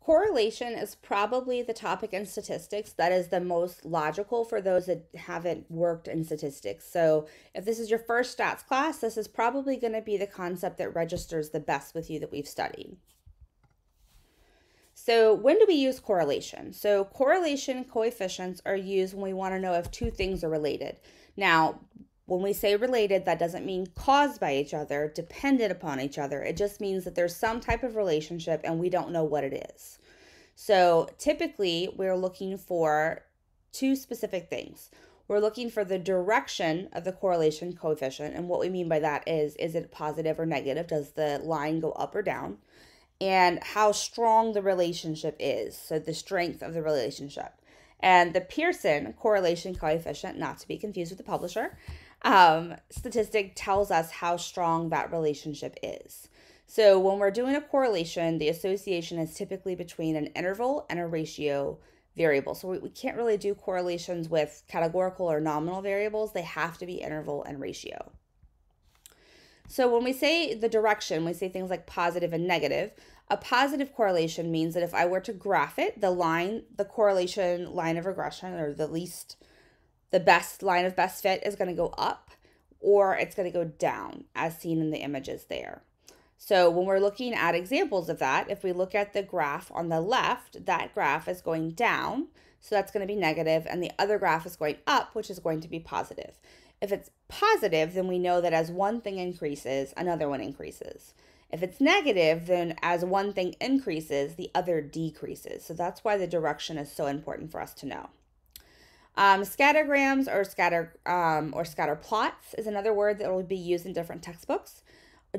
Correlation is probably the topic in statistics that is the most logical for those that haven't worked in statistics. So if this is your first stats class, this is probably going to be the concept that registers the best with you that we've studied. So when do we use correlation? So correlation coefficients are used when we want to know if two things are related. Now, when we say related, that doesn't mean caused by each other, dependent upon each other. It just means that there's some type of relationship and we don't know what it is. So typically, we're looking for two specific things. We're looking for the direction of the correlation coefficient. And what we mean by that is it positive or negative? Does the line go up or down? And how strong the relationship is. So the strength of the relationship. And the Pearson correlation coefficient, not to be confused with the publisher, statistic tells us how strong that relationship is. So when we're doing a correlation, the association is typically between an interval and a ratio variable. So we can't really do correlations with categorical or nominal variables. They have to be interval and ratio. So when we say the direction, we say things like positive and negative. A positive correlation means that if I were to graph it, the correlation line of regression, or the best line of best fit is going to go up, or it's going to go down, as seen in the images there. So when we're looking at examples of that, if we look at the graph on the left, that graph is going down, so that's going to be negative, and the other graph is going up, which is going to be positive. If it's positive, then we know that as one thing increases, another one increases. If it's negative, then as one thing increases, the other decreases. So that's why the direction is so important for us to know. Scattergrams or scatter plots is another word that will be used in different textbooks.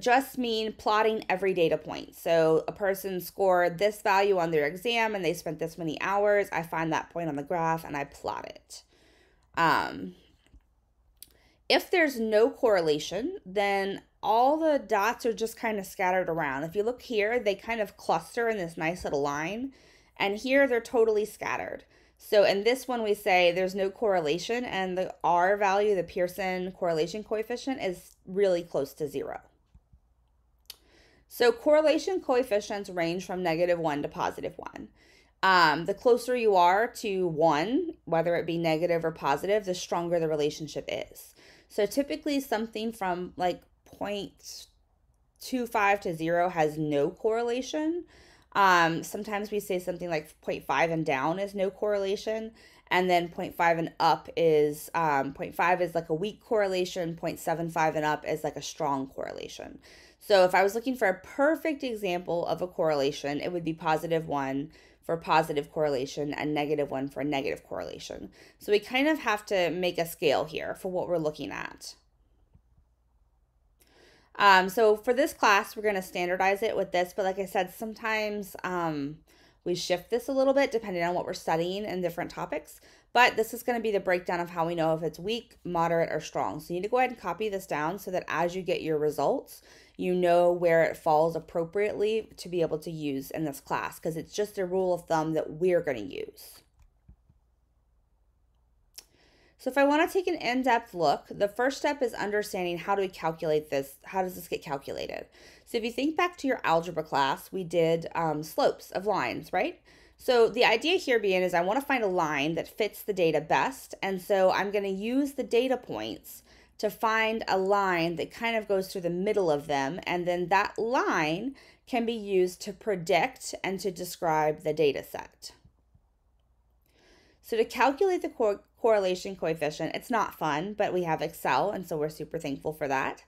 Just mean plotting every data point. So a person scored this value on their exam and they spent this many hours. I find that point on the graph and I plot it. If there's no correlation, then all the dots are just kind of scattered around. If you look here, they kind of cluster in this nice little line, and here they're totally scattered. So in this one, we say there's no correlation, and the R value, the Pearson correlation coefficient, is really close to 0. So correlation coefficients range from -1 to +1. The closer you are to 1, whether it be negative or positive, the stronger the relationship is. So typically something from like 0.25 to 0 has no correlation. Sometimes we say something like 0.5 and down is no correlation. And then 0.5 and up is, 0.5 is like a weak correlation. 0.75 and up is like a strong correlation. So if I was looking for a perfect example of a correlation, it would be +1 for positive correlation and -1 for negative correlation. So we kind of have to make a scale here for what we're looking at. So for this class, we're going to standardize it with this, but like I said, sometimes we shift this a little bit depending on what we're studying in different topics, but this is going to be the breakdown of how we know if it's weak, moderate, or strong. So you need to go ahead and copy this down so that as you get your results, you know where it falls appropriately to be able to use in this class, because it's just a rule of thumb that we're going to use. So if I want to take an in-depth look, the first step is understanding how do we calculate this? How does this get calculated? So if you think back to your algebra class, we did slopes of lines, right? So the idea here being is I want to find a line that fits the data best. And so I'm going to use the data points to find a line that kind of goes through the middle of them. And then that line can be used to predict and to describe the data set. So to calculate the correlation coefficient, it's not fun, but we have Excel, and so we're super thankful for that.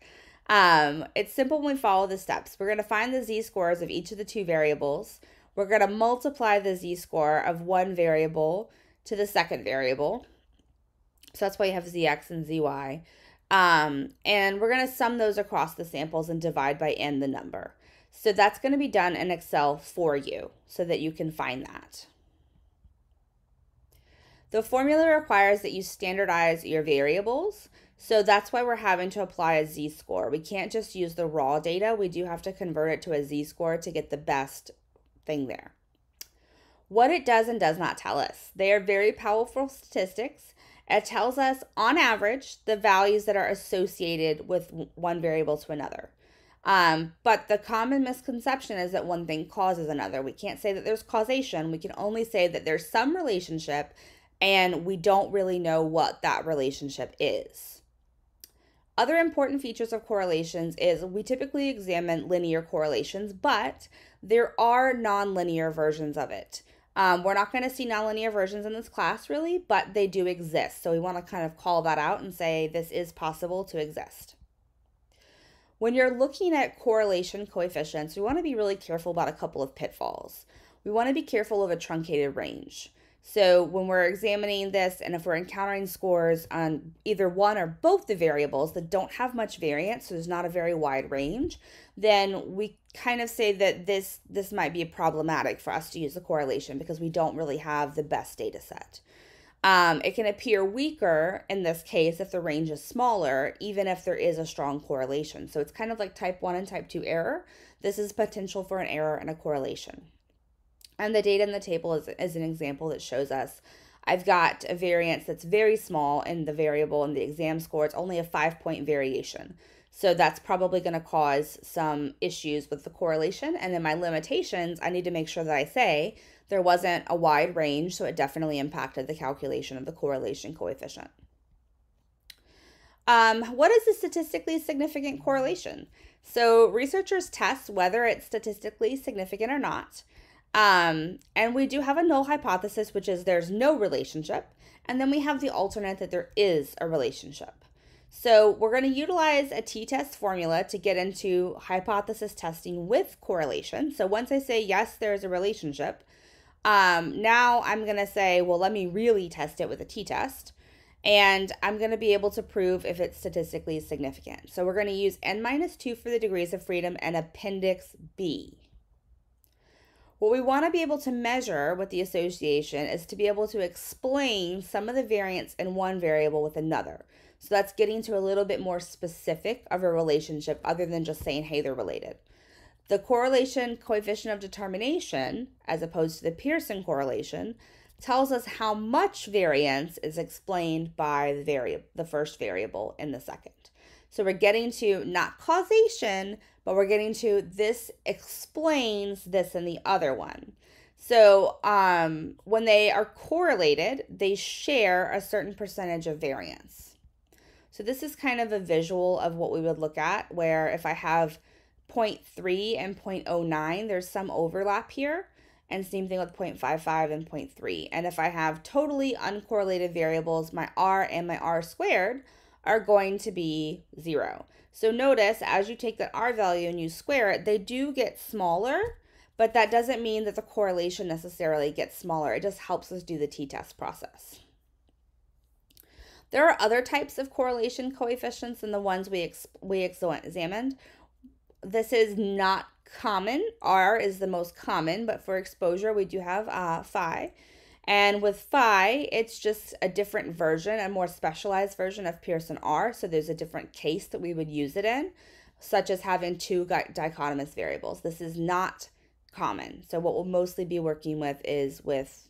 It's simple when we follow the steps. We're going to find the z-scores of each of the two variables. We're going to multiply the z-score of one variable to the second variable. So that's why you have zx and zy. And we're going to sum those across the samples and divide by n the number. So that's going to be done in Excel for you so that you can find that. The formula requires that you standardize your variables. So that's why we're having to apply a z-score. We can't just use the raw data. We do have to convert it to a z-score to get the best thing there. What it does and does not tell us. They are very powerful statistics. It tells us, on average, the values that are associated with one variable to another. But the common misconception is that one thing causes another. We can't say that there's causation. We can only say that there's some relationship and we don't really know what that relationship is. Other important features of correlations is we typically examine linear correlations, but there are nonlinear versions of it. We're not going to see nonlinear versions in this class really, but they do exist. So we want to kind of call that out and say this is possible to exist. When you're looking at correlation coefficients, we want to be really careful about a couple of pitfalls. We want to be careful of a truncated range. So when we're examining this, and if we're encountering scores on either one or both the variables that don't have much variance, so there's not a very wide range, then we kind of say that this might be problematic for us to use the correlation because we don't really have the best data set. It can appear weaker in this case if the range is smaller, even if there is a strong correlation. So it's kind of like type 1 and type 2 error. This is potential for an error and a correlation. And the data in the table is an example that shows us I've got a variance that's very small in the variable in the exam score. It's only a 5-point variation. So that's probably going to cause some issues with the correlation. And then my limitations, I need to make sure that I say there wasn't a wide range, so it definitely impacted the calculation of the correlation coefficient. What is a statistically significant correlation? So researchers test whether it's statistically significant or not. And we do have a null hypothesis, which is there's no relationship. And then we have the alternate that there is a relationship. So we're going to utilize a t-test formula to get into hypothesis testing with correlation. So once I say, yes, there's a relationship, now I'm going to say, well, let me really test it with a t-test. And I'm going to be able to prove if it's statistically significant. So we're going to use n-2 for the degrees of freedom and appendix B. What we want to be able to measure with the association is to be able to explain some of the variance in one variable with another. So that's getting to a little bit more specific of a relationship other than just saying, hey, they're related. The correlation coefficient of determination, as opposed to the Pearson correlation, tells us how much variance is explained by the first variable in the second. So we're getting to not causation, but we're getting to this explains this and the other one. So when they are correlated, they share a certain percentage of variance. So this is kind of a visual of what we would look at, where if I have 0.3 and 0.09, there's some overlap here. And same thing with 0.55 and 0.3. And if I have totally uncorrelated variables, my R and my R squared are going to be 0. So notice as you take that R value and you square it, they do get smaller, but that doesn't mean that the correlation necessarily gets smaller. It just helps us do the t-test process. There are other types of correlation coefficients than the ones we examined. This is not common. R is the most common, but for exposure, we do have phi. And with phi, it's just a different version, a more specialized version of Pearson R. So there's a different case that we would use it in, such as having two dichotomous variables. This is not common. So what we'll mostly be working with is with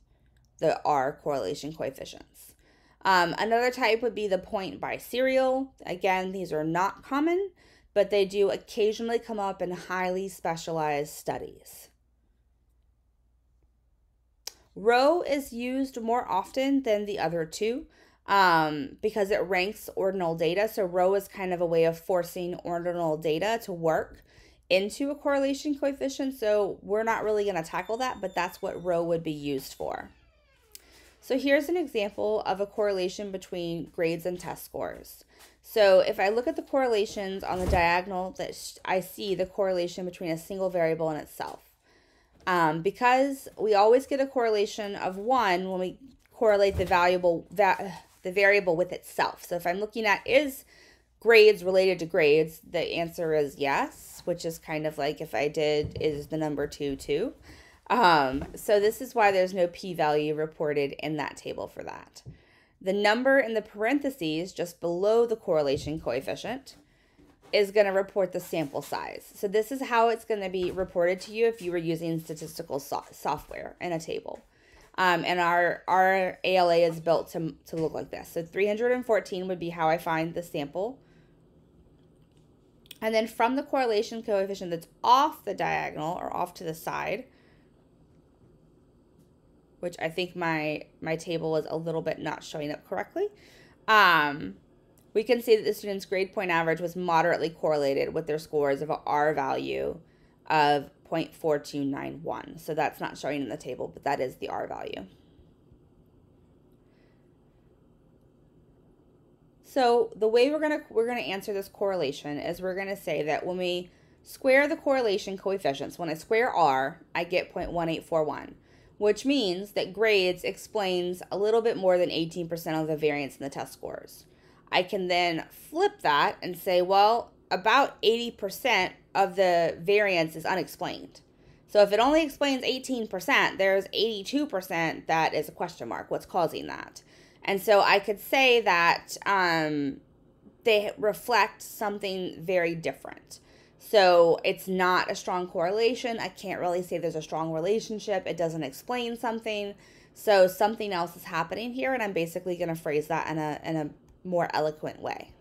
the R correlation coefficients. Another type would be the point biserial. Again, these are not common, but they do occasionally come up in highly specialized studies. Rho is used more often than the other two because it ranks ordinal data. So rho is kind of a way of forcing ordinal data to work into a correlation coefficient. So we're not really going to tackle that, but that's what rho would be used for. So here's an example of a correlation between grades and test scores. So if I look at the correlations on the diagonal, that I see the correlation between a single variable and itself. Because we always get a correlation of 1 when we correlate the variable with itself. So if I'm looking at is grades related to grades, the answer is yes, which is kind of like if I did is the number 2 2. So this is why there's no p-value reported in that table for that. The number in the parentheses just below the correlation coefficient is going to report the sample size. So this is how it's going to be reported to you if you were using statistical software in a table. And our ALA is built to look like this. So 314 would be how I find the sample And then from the correlation coefficient that's off the diagonal or off to the side, which I think my table is a little bit not showing up correctly, we can see that the student's grade point average was moderately correlated with their scores of a R value of 0.4291. So that's not showing in the table, but that is the R value. So the way we're gonna answer this correlation is we're gonna say that when we square the correlation coefficients, when I square R, I get 0.1841, which means that grades explains a little bit more than 18% of the variance in the test scores. I can then flip that and say, well, about 80% of the variance is unexplained. So if it only explains 18%, there's 82% that is a question mark. What's causing that? And so I could say that they reflect something very different. So it's not a strong correlation. I can't really say there's a strong relationship. It doesn't explain something. So something else is happening here, and I'm basically going to phrase that in a more eloquent way.